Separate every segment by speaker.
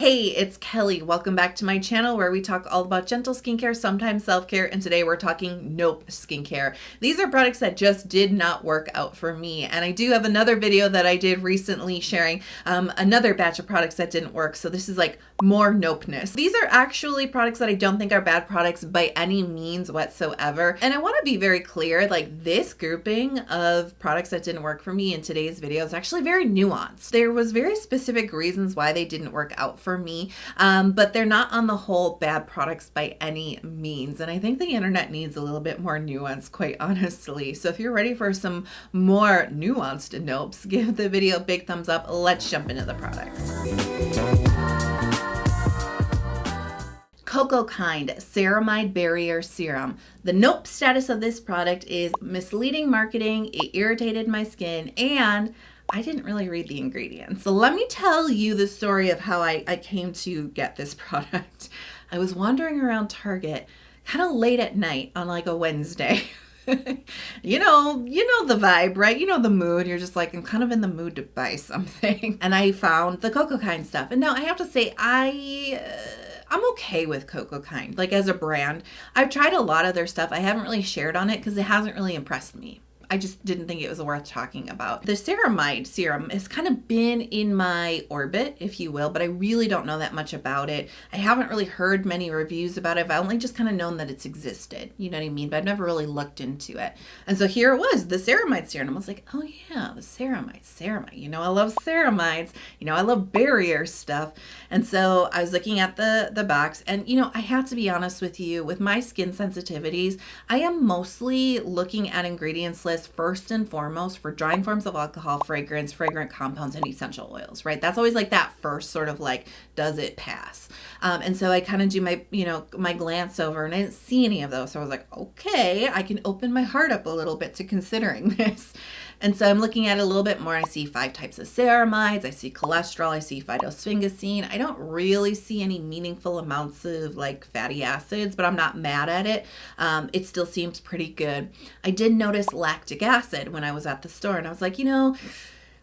Speaker 1: Hey, it's Kelly. Welcome back to my channel where we talk all about gentle skincare, sometimes self-care, and today we're talking Nope skincare. These are products that just did not work out for me, and I do have another video that I did recently sharing another batch of products that didn't work, so this is like more Nopeness. These are actually products that I don't think are bad products by any means whatsoever, and I want to be very clear, like this grouping of products that didn't work for me in today's video is actually very nuanced. There was very specific reasons why they didn't work out for me, but they're not on the whole bad products by any means. And I think the internet needs a little bit more nuance, quite honestly. So if you're ready for some more nuanced nopes, give the video a big thumbs up. Let's jump into the products. Cocokind Ceramide Barrier Serum. The nope status of this product is misleading marketing, it irritated my skin, and I didn't really read the ingredients. So let me tell you the story of how I came to get this product. I was wandering around Target kind of late at night on like a Wednesday. You know the vibe, right? You know the mood. You're just like, I'm kind of in the mood to buy something. And I found the Cocokind stuff. And now I have to say, I'm okay with Cocokind, like as a brand. I've tried a lot of their stuff. I haven't really shared on it because it hasn't really impressed me. I just didn't think it was worth talking about. The Ceramide serum has kind of been in my orbit, if you will, but I really don't know that much about it. I haven't really heard many reviews about it. I've only just kind of known that it's existed, you know what I mean? But I've never really looked into it. And so here it was, the Ceramide serum. I was like, oh yeah, the Ceramide. You know, I love ceramides. You know, I love barrier stuff. And so I was looking at the box, and you know, I have to be honest with you, with my skin sensitivities, I am mostly looking at ingredients lists first and foremost for drying forms of alcohol, fragrance, fragrant compounds, and essential oils, right? That's always like that first sort of like, does it pass? And so I kind of do my, my glance over, and I didn't see any of those. So I was like, okay, I can open my heart up a little bit to considering this. And so I'm looking at it a little bit more. I see 5 types of ceramides. I see cholesterol. I see phytosphingosine. I don't really see any meaningful amounts of like fatty acids, but I'm not mad at it. It still seems pretty good. I did notice lactic acid when I was at the store, and I was like,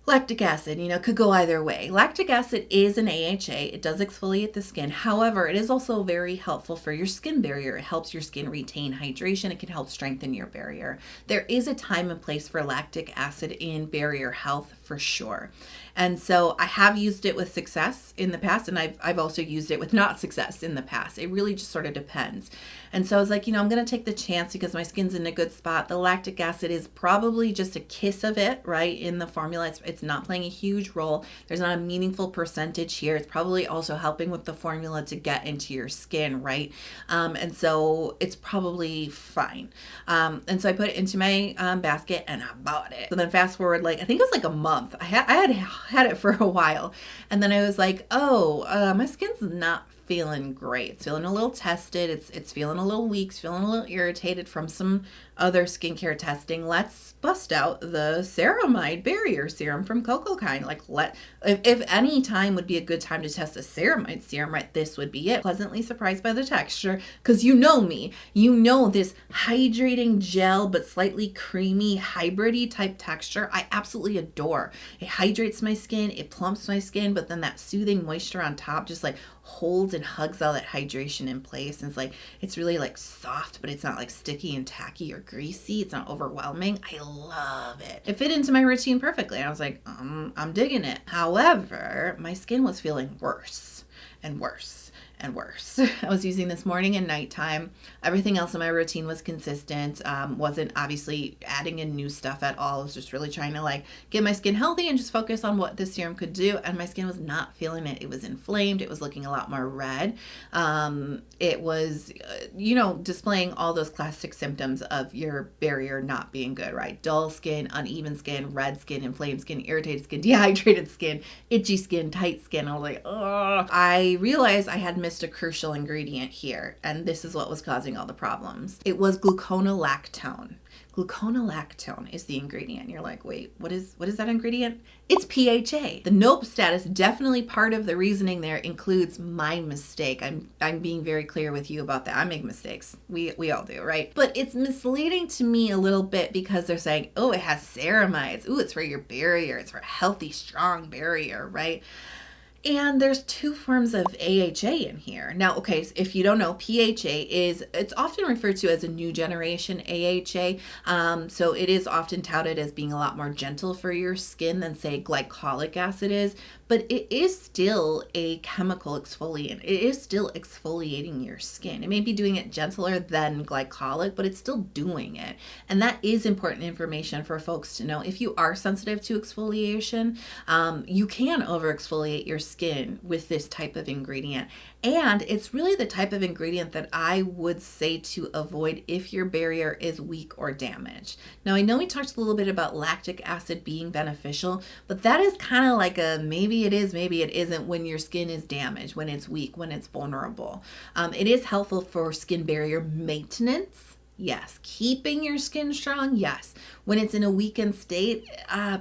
Speaker 1: lactic acid, could go either way. Lactic acid is an AHA. It does exfoliate the skin. However, it is also very helpful for your skin barrier. It helps your skin retain hydration. It can help strengthen your barrier. There is a time and place for lactic acid in barrier health for sure. And so I have used it with success in the past, and I've also used it with not success in the past. It really just sort of depends. And so I was like, I'm going to take the chance because my skin's in a good spot. The lactic acid is probably just a kiss of it, right, in the formula. It's not playing a huge role. There's not a meaningful percentage here. It's probably also helping with the formula to get into your skin, right? And so it's probably fine. And so I put it into my basket and I bought it. So then fast forward, like, I think it was like a month. I had it for a while. And then I was like, my skin's not feeling great. It's feeling a little tested. It's feeling a little weak. It's feeling a little irritated from some other skincare testing. Let's bust out the Ceramide Barrier Serum from Cocokind. Like, if any time would be a good time to test a Ceramide serum, right, this would be it. Pleasantly surprised by the texture, because you know me. You know this hydrating gel but slightly creamy hybrid-y type texture I absolutely adore. It hydrates my skin, it plumps my skin, but then that soothing moisture on top just like holds and hugs all that hydration in place. And it's really like soft, but it's not like sticky and tacky or greasy. It's not overwhelming. I love it. It fit into my routine perfectly. I was like, I'm digging it. However, my skin was feeling worse and worse and worse. I was using this morning and nighttime. Everything else in my routine was consistent. Wasn't obviously adding in new stuff at all. I was just really trying to like get my skin healthy and just focus on what this serum could do. And my skin was not feeling it. It was inflamed. It was looking a lot more red. It was, displaying all those classic symptoms of your barrier not being good, right? Dull skin, uneven skin, red skin, inflamed skin, irritated skin, dehydrated skin, itchy skin, tight skin. I was like, ugh. I realized I had missed a crucial ingredient here, and this is what was causing all the problems. It was gluconolactone. Gluconolactone is the ingredient. You're like, wait, what is that ingredient? It's PHA. The nope status, definitely part of the reasoning there includes my mistake. I'm being very clear with you about that. I make mistakes. We all do, right? But it's misleading to me a little bit because they're saying, oh, it has ceramides. Ooh, it's for your barrier. It's for a healthy, strong barrier, right? And there's two forms of AHA in here. Now, okay, if you don't know, PHA it's often referred to as a new generation AHA. So it is often touted as being a lot more gentle for your skin than, say, glycolic acid is. But it is still a chemical exfoliant. It is still exfoliating your skin. It may be doing it gentler than glycolic, but it's still doing it. And that is important information for folks to know. If you are sensitive to exfoliation, you can over exfoliate your skin with this type of ingredient. And it's really the type of ingredient that I would say to avoid if your barrier is weak or damaged. Now, I know we talked a little bit about lactic acid being beneficial, but that is kind of like a maybe it is, maybe it isn't when your skin is damaged, when it's weak, when it's vulnerable. It is helpful for skin barrier maintenance. Yes. Keeping your skin strong. Yes. When it's in a weakened state,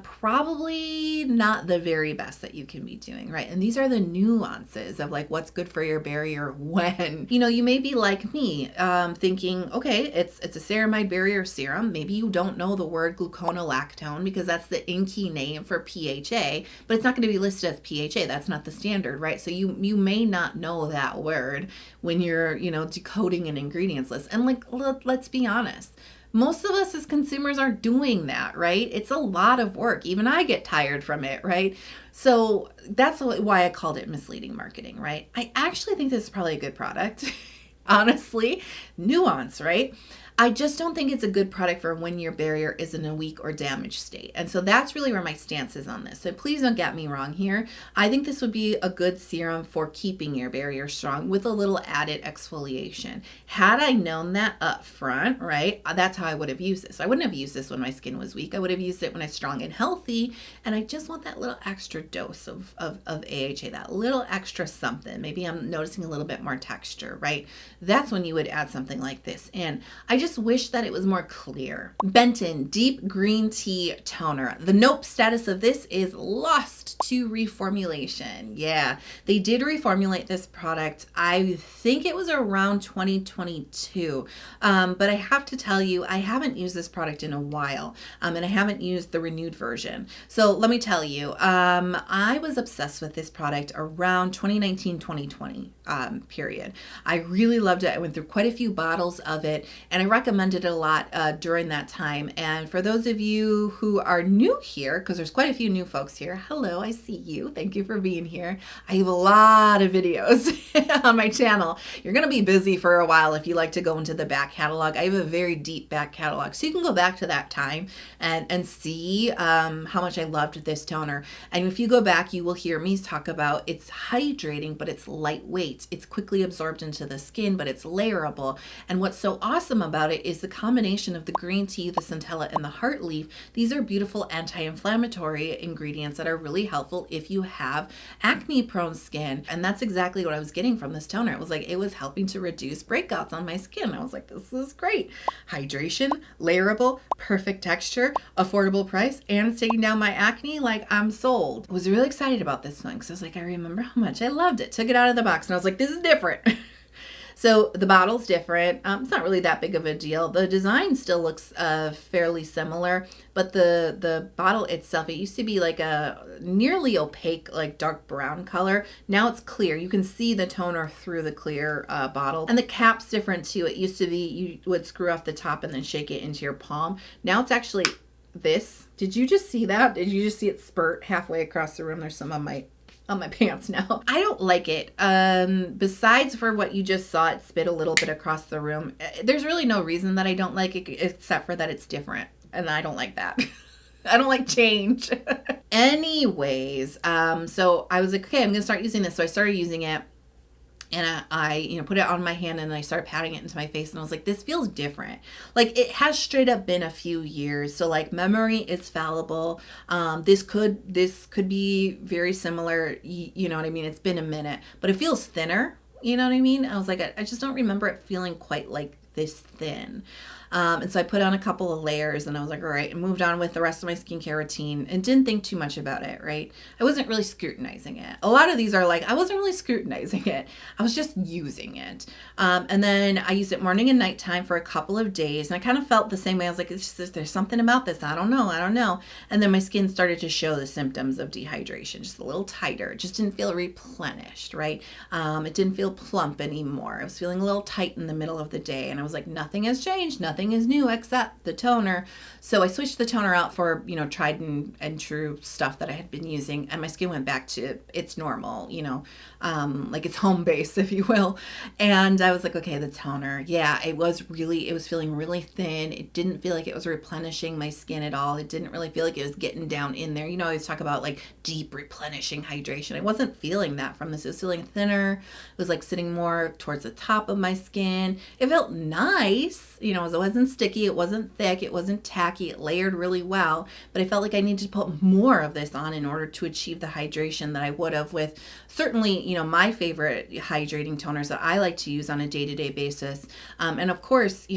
Speaker 1: probably not the very best that you can be doing, right? And these are the nuances of like what's good for your barrier when, you may be like me, thinking, okay, it's a ceramide barrier serum. Maybe you don't know the word gluconolactone because that's the inky name for PHA, but it's not going to be listed as PHA. That's not the standard, right? So you may not know that word when you're, decoding an ingredients list. And like, let's be honest. Most of us as consumers are doing that, right? It's a lot of work. Even I get tired from it, right? So that's why I called it misleading marketing, right? I actually think this is probably a good product. Honestly, nuance, right? I just don't think it's a good product for when your barrier is in a weak or damaged state. And so that's really where my stance is on this. So please don't get me wrong here. I think this would be a good serum for keeping your barrier strong with a little added exfoliation. Had I known that up front, right, that's how I would have used this. I wouldn't have used this when my skin was weak. I would have used it when I was strong and healthy. And I just want that little extra dose of AHA, that little extra something. Maybe I'm noticing a little bit more texture, right? That's when you would add something like this. And I just wish that it was more clear. Benton Deep Green Tea Toner. The nope status of this is lost to reformulation. Yeah, they did reformulate this product. I think it was around 2022. But I have to tell you, I haven't used this product in a while. And I haven't used the renewed version. So let me tell you, I was obsessed with this product around 2019, 2020 period. I really loved it. I went through quite a few bottles of it, and I recommended it a lot during that time. And for those of you who are new here, because there's quite a few new folks here, hello, I see you. Thank you for being here. I have a lot of videos on my channel. You're going to be busy for a while if you like to go into the back catalog. I have a very deep back catalog, so you can go back to that time and see how much I loved this toner. And if you go back, you will hear me talk about it's hydrating, but it's lightweight. It's quickly absorbed into the skin, but it's layerable. And what's so awesome about it is the combination of the green tea, the centella, and the heart leaf. These are beautiful anti-inflammatory ingredients that are really helpful if you have acne-prone skin. And that's exactly what I was getting from this toner. It was like it was helping to reduce breakouts on my skin. I was like, this is great. Hydration, layerable, perfect texture, affordable price, and it's taking down my acne. Like, I'm sold. I was really excited about this one because I was like, I remember how much I loved it. Took it out of the box and I was like, this is different. So the bottle's different. It's not really that big of a deal. The design still looks fairly similar, but the bottle itself, it used to be like a nearly opaque, like dark brown color. Now it's clear. You can see the toner through the clear bottle. And the cap's different too. It used to be you would screw off the top and then shake it into your palm. Now it's actually this. Did you just see that? Did you just see it spurt halfway across the room? There's some on my pants now. I don't like it. Besides for what you just saw, it spit a little bit across the room. There's really no reason that I don't like it except for that it's different. And I don't like that. I don't like change. Anyways, so I was like, okay, I'm going to start using this. So I started using it. And I put it on my hand and I started patting it into my face and I was like, this feels different. Like it has straight up been a few years. So like memory is fallible. This could be very similar. You know what I mean? It's been a minute, but it feels thinner. You know what I mean? I was like, I just don't remember it feeling quite like this thin. And so I put on a couple of layers and I was like, all right, and moved on with the rest of my skincare routine and didn't think too much about it, right? I wasn't really scrutinizing it. A lot of these are like, I wasn't really scrutinizing it. I was just using it. And then I used it morning and nighttime for a couple of days. And I kind of felt the same way. I was like, there's something about this. I don't know. And then my skin started to show the symptoms of dehydration, just a little tighter. It just didn't feel replenished, right? It didn't feel plump anymore. I was feeling a little tight in the middle of the day. And I was like, nothing has changed. Nothing is new except the toner. So I switched the toner out for, tried and true stuff that I had been using, and my skin went back to its normal, like its home base, if you will. And I was like, okay, the toner. Yeah, it was feeling really thin. It didn't feel like it was replenishing my skin at all. It didn't really feel like it was getting down in there. I always talk about like deep replenishing hydration. I wasn't feeling that from this. It was feeling thinner. It was like sitting more towards the top of my skin. It felt nice. It wasn't sticky. It wasn't thick. It wasn't tacky. It layered really well, but I felt like I needed to put more of this on in order to achieve the hydration that I would have with certainly, my favorite hydrating toners that I like to use on a day-to-day basis. And of course,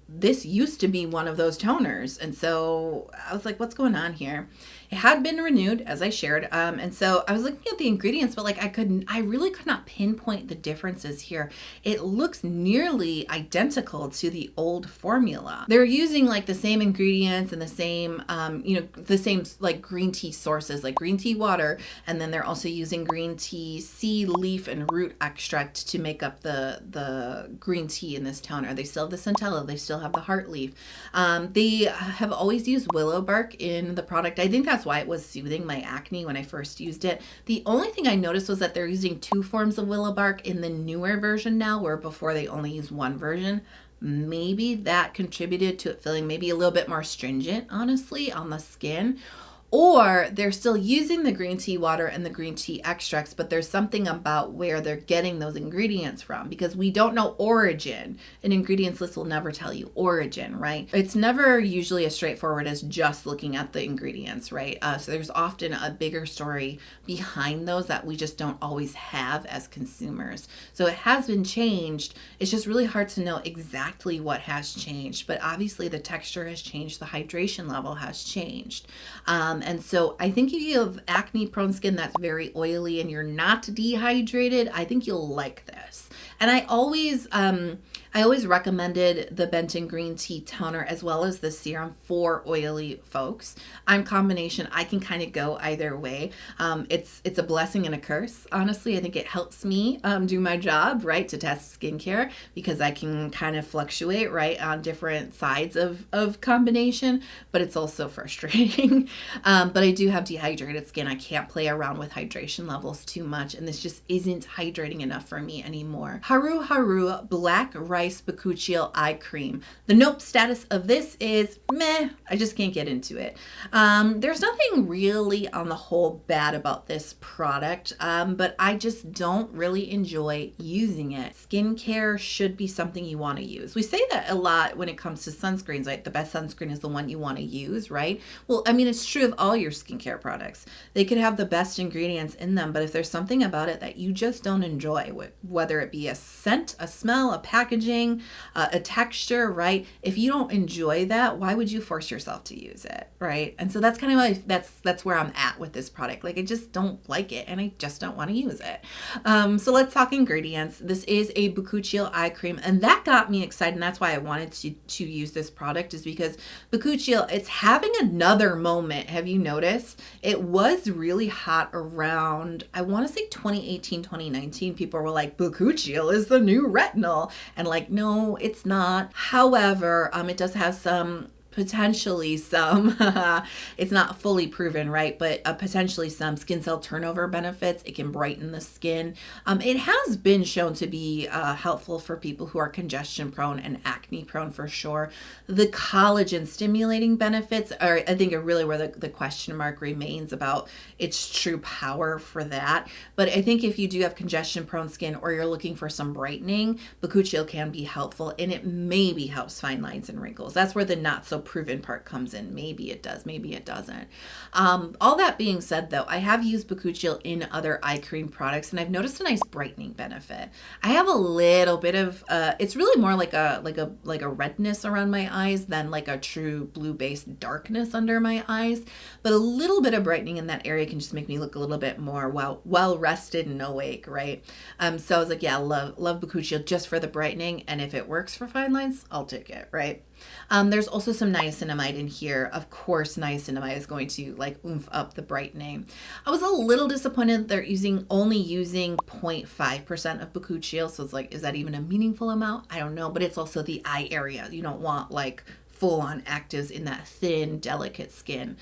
Speaker 1: this used to be one of those toners. And so I was like, what's going on here? It had been renewed, as I shared. And so I was looking at the ingredients, but I really could not pinpoint the differences here. It looks nearly identical to the old formula. They're using like the same ingredients and the same, the same like green tea sources, like green tea water. And then they're also using green tea seed, leaf, and root extract to make up the green tea in this toner. They still have the centella. They still have the heart leaf. They have always used willow bark in the product. I think that's why it was soothing my acne when I first used it. The only thing I noticed was that they're using 2 forms of willow bark in the newer version now, where before they only used 1 version. Maybe that contributed to it feeling maybe a little bit more stringent, honestly, on the skin. Or they're still using the green tea water and the green tea extracts, but there's something about where they're getting those ingredients from, because we don't know origin. An ingredients list will never tell you origin, right? It's never usually as straightforward as just looking at the ingredients, right? So there's often a bigger story behind those that we just don't always have as consumers. So it has been changed. It's just really hard to know exactly what has changed, but obviously the texture has changed, the hydration level has changed. And so I think if you have acne prone skin that's very oily and you're not dehydrated, I think you'll like this. And I always recommended the Benton green tea toner as well as the serum for oily folks. I'm combination. I can kind of go either way. It's a blessing and a curse. Honestly, I think it helps me do my job, right, to test skincare, because I can kind of fluctuate, right, on different sides of combination, but it's also frustrating. But I do have dehydrated skin. I can't play around with hydration levels too much, and this just isn't hydrating enough for me anymore. Haruharu Black Rice Bakuchiol Eye Cream. The nope status of this is meh. I just can't get into it. There's nothing really on the whole bad about this product, but I just don't really enjoy using it. Skincare should be something you want to use. We say that a lot when it comes to sunscreens, right? The best sunscreen is the one you want to use, right? Well, I mean, it's true of all your skincare products. They could have the best ingredients in them, but if there's something about it that you just don't enjoy, whether it be a scent, a smell, a packaging, a texture, right? If you don't enjoy that, why would you force yourself to use it, right? And so that's kind of like, that's where I'm at with this product. Like, I just don't like it and I just don't want to use it. So let's talk ingredients. This is a Bakuchiol eye cream, and that got me excited, and that's why I wanted to use this product, is because Bakuchiol, it's having another moment. Have you noticed? It was really hot around, I want to say 2018, 2019. People were like, Bakuchiol is the new retinol. And like, no, it's not. However, it does have potentially some, it's not fully proven, right? But potentially some skin cell turnover benefits. It can brighten the skin. It has been shown to be helpful for people who are congestion prone and acne prone for sure. The collagen stimulating benefits are, I think, are really where the question mark remains about its true power for that. But I think if you do have congestion prone skin or you're looking for some brightening, Bakuchiol can be helpful, and it maybe helps fine lines and wrinkles. That's where the not so proven part comes in. Maybe it does, maybe it doesn't. All that being said, though, I have used Bakuchiol in other eye cream products, and I've noticed a nice brightening benefit. I have a little bit of it's really more like a redness around my eyes than like a true blue-based darkness under my eyes, but a little bit of brightening in that area can just make me look a little bit more well rested and awake, right? So I was like, yeah, love Bakuchiol just for the brightening, and if it works for fine lines, I'll take it, right? There's also some niacinamide in here. Of course, niacinamide is going to like oomph up the brightening. I was a little disappointed they're only using 0.5% of Bakuchiol. So it's like, is that even a meaningful amount? I don't know, but it's also the eye area. You don't want like full on actives in that thin, delicate skin.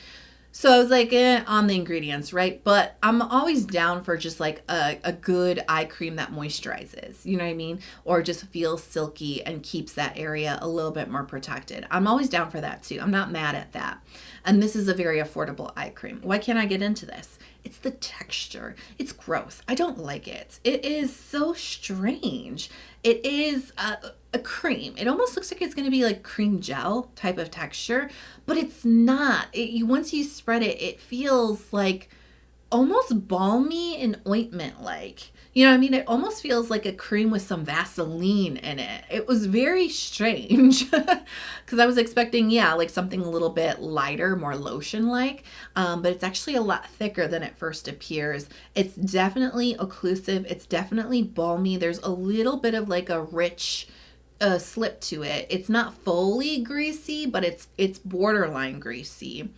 Speaker 1: So I was like, on the ingredients, right? But I'm always down for just like a good eye cream that moisturizes, you know what I mean? Or just feels silky and keeps that area a little bit more protected. I'm always down for that too. I'm not mad at that. And this is a very affordable eye cream. Why can't I get into this? It's the texture. It's gross. I don't like it. It is so strange. It is a cream. It almost looks like it's going to be like cream gel type of texture, but it's not. Once you spread it, it feels like almost balmy and ointment like. You know what I mean? It almost feels like a cream with some Vaseline in it. It was very strange because I was expecting, yeah, like something a little bit lighter, more lotion-like, but it's actually a lot thicker than it first appears. It's definitely occlusive. It's definitely balmy. There's a little bit of like a rich slip to it. It's not fully greasy, but it's borderline greasy.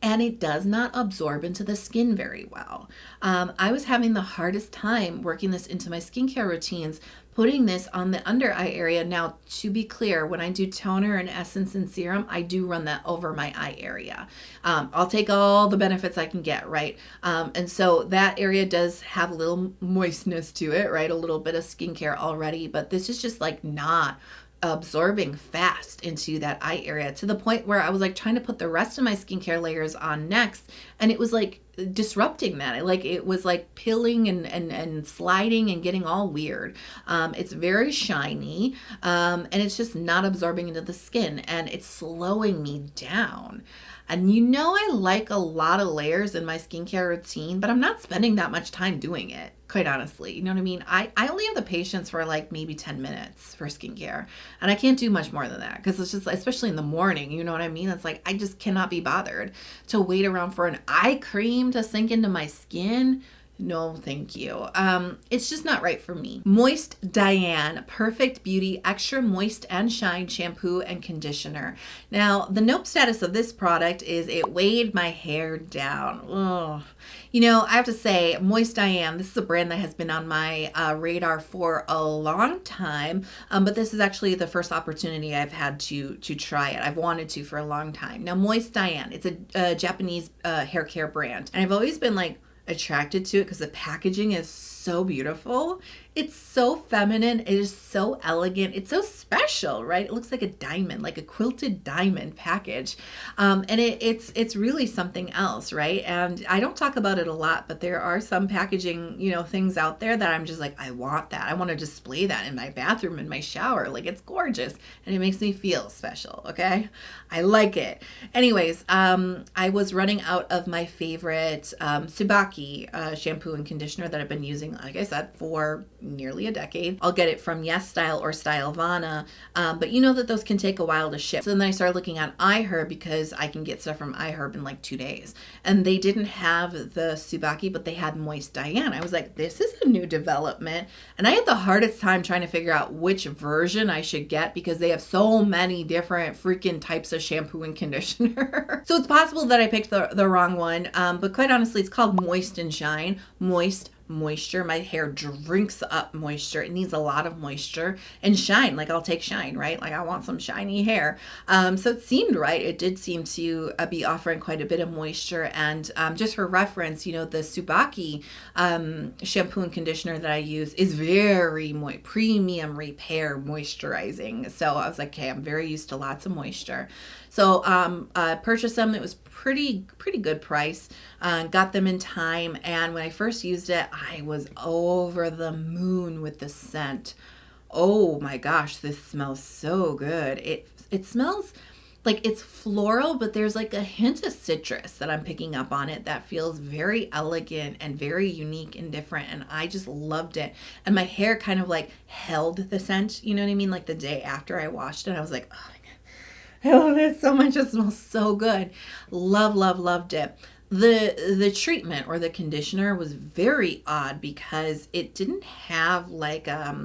Speaker 1: And it does not absorb into the skin very well. I was having the hardest time working this into my skincare routines, putting this on the under eye area. Now, to be clear, when I do toner and essence and serum, I do run that over my eye area. I'll take all the benefits I can get, right? And so that area does have a little moistness to it, right? A little bit of skincare already, but this is just like not absorbing fast into that eye area to the point where I was like trying to put the rest of my skincare layers on next, and it was like disrupting that. It was like pilling and sliding and getting all weird. It's very shiny, and it's just not absorbing into the skin, and it's slowing me down. And you know, I like a lot of layers in my skincare routine, but I'm not spending that much time doing it, quite honestly. You know what I mean? I only have the patience for like maybe 10 minutes for skincare. And I can't do much more than that because it's just, especially in the morning, you know what I mean? It's like, I just cannot be bothered to wait around for an eye cream to sink into my skin. No, thank you. It's just not right for me. Moist Diane Perfect Beauty Extra Moist and Shine Shampoo and Conditioner. Now, the nope status of this product is it weighed my hair down. Ugh. You know, I have to say, Moist Diane, this is a brand that has been on my radar for a long time, but this is actually the first opportunity I've had to try it. I've wanted to for a long time. Now, Moist Diane, it's a Japanese hair care brand, and I've always been like, attracted to it because the packaging is so beautiful. It's so feminine. It is so elegant. It's so special, right? It looks like a diamond, like a quilted diamond package. And it's really something else, right? And I don't talk about it a lot, but there are some packaging, you know, things out there that I'm just like, I want that. I want to display that in my bathroom, in my shower. Like, it's gorgeous and it makes me feel special. Okay. I like it. Anyways, I was running out of my favorite Tsubaki shampoo and conditioner that I've been using, like I said, for nearly a decade. I'll get it from Yes Style or Stylovana, but you know that those can take a while to ship. So then I started looking at iHerb because I can get stuff from iHerb in like 2 days. And they didn't have the Tsubaki, but they had Moist Diane. I was like, this is a new development. And I had the hardest time trying to figure out which version I should get because they have so many different freaking types of shampoo and conditioner. So it's possible that I picked the wrong one, but quite honestly, it's called Moist and Shine. Moisture. My hair drinks up moisture. It needs a lot of moisture. And shine, like I'll take shine, right? Like I want some shiny hair. So it seemed right. It did seem to be offering quite a bit of moisture. And just for reference, you know, the Tsubaki shampoo and conditioner that I use is very premium repair moisturizing. So I was like, okay, I'm very used to lots of moisture. So I purchased them. It was pretty good price. Got them in time. And when I first used it, I was over the moon with the scent. Oh my gosh, this smells so good. It smells like it's floral, but there's like a hint of citrus that I'm picking up on it that feels very elegant and very unique and different. And I just loved it. And my hair kind of like held the scent, you know what I mean? Like the day after I washed it, I was like, oh my God, I love this so much. It smells so good. Loved it. The treatment or the conditioner was very odd because it didn't have like a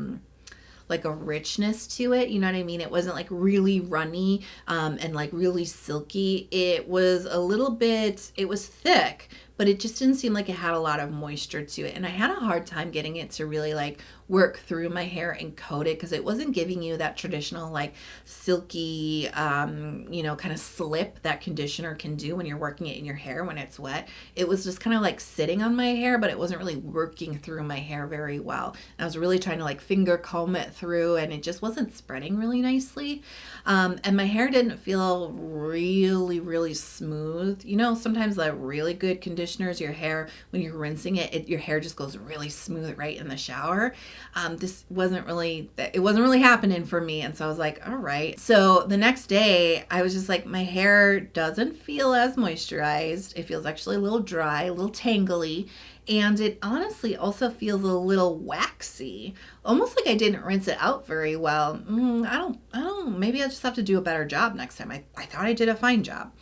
Speaker 1: richness to it, you know what I mean? It wasn't like really runny and like really silky. It was a little bit, it was thick, but it just didn't seem like it had a lot of moisture to it. And I had a hard time getting it to really like work through my hair and coat it, because it wasn't giving you that traditional like silky, you know, kind of slip that conditioner can do when you're working it in your hair when it's wet. It was just kind of like sitting on my hair, but it wasn't really working through my hair very well. And I was really trying to like finger comb it through, and it just wasn't spreading really nicely. And my hair didn't feel really smooth. You know, sometimes the really good conditioners, your hair, when you're rinsing it, your hair just goes really smooth right in the shower. This wasn't really, it wasn't really happening for me. And so I was like, all right. So the next day I was just like, my hair doesn't feel as moisturized. It feels actually a little dry, a little tangly. And it honestly also feels a little waxy, almost like I didn't rinse it out very well. I don't, maybe I just have to do a better job next time. I thought I did a fine job.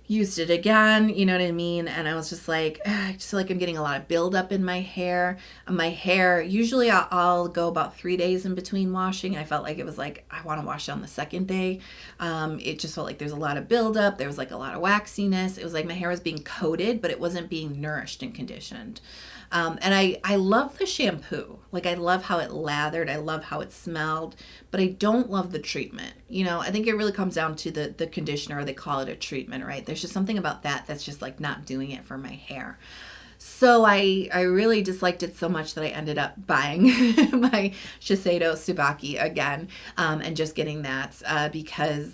Speaker 1: Used it again, you know what I mean? And I was just like, I just feel like I'm getting a lot of buildup in my hair. My hair, usually I'll go about 3 days in between washing. I felt like it was like, I want to wash it on the second day. It just felt like there's a lot of buildup. There was like a lot of waxiness. It was like my hair was being coated, but it wasn't being nourished and conditioned. And I love the shampoo. Like I love how it lathered. I love how it smelled, but I don't love the treatment. You know, I think it really comes down to the conditioner, or they call it a treatment, right? There's just something about that that's just like not doing it for my hair. So I really disliked it so much that I ended up buying my Shiseido Tsubaki again, and just getting that because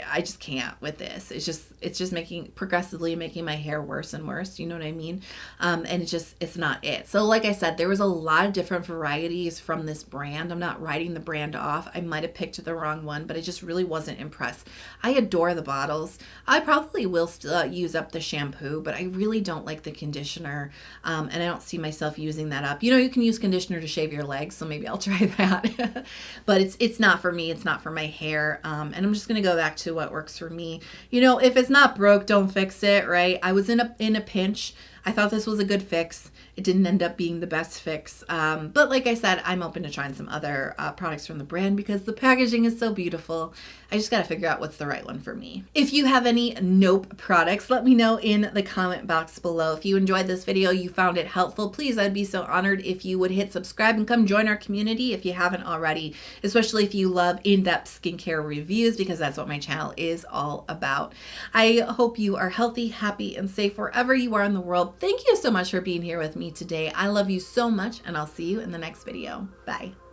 Speaker 1: I just can't with this. It's just progressively making my hair worse and worse. You know what I mean? And it's not it. So like I said, there was a lot of different varieties from this brand. I'm not writing the brand off. I might have picked the wrong one, but I just really wasn't impressed. I adore the bottles. I probably will still use up the shampoo, but I really don't like the conditioner. And I don't see myself using that up. You know, you can use conditioner to shave your legs, so maybe I'll try that. But it's not for me. It's not for my hair. And I'm just going to go back to what works for me. You know, if it's not broke, don't fix it, right? I was in a pinch. I thought this was a good fix. It didn't end up being the best fix. But like I said, I'm open to trying some other products from the brand because the packaging is so beautiful. I just got to figure out what's the right one for me. If you have any Nope products, let me know in the comment box below. If you enjoyed this video, you found it helpful, please, I'd be so honored if you would hit subscribe and come join our community if you haven't already, especially if you love in-depth skincare reviews, because that's what my channel is all about. I hope you are healthy, happy, and safe wherever you are in the world. Thank you so much for being here with me today. I love you so much, and I'll see you in the next video. Bye.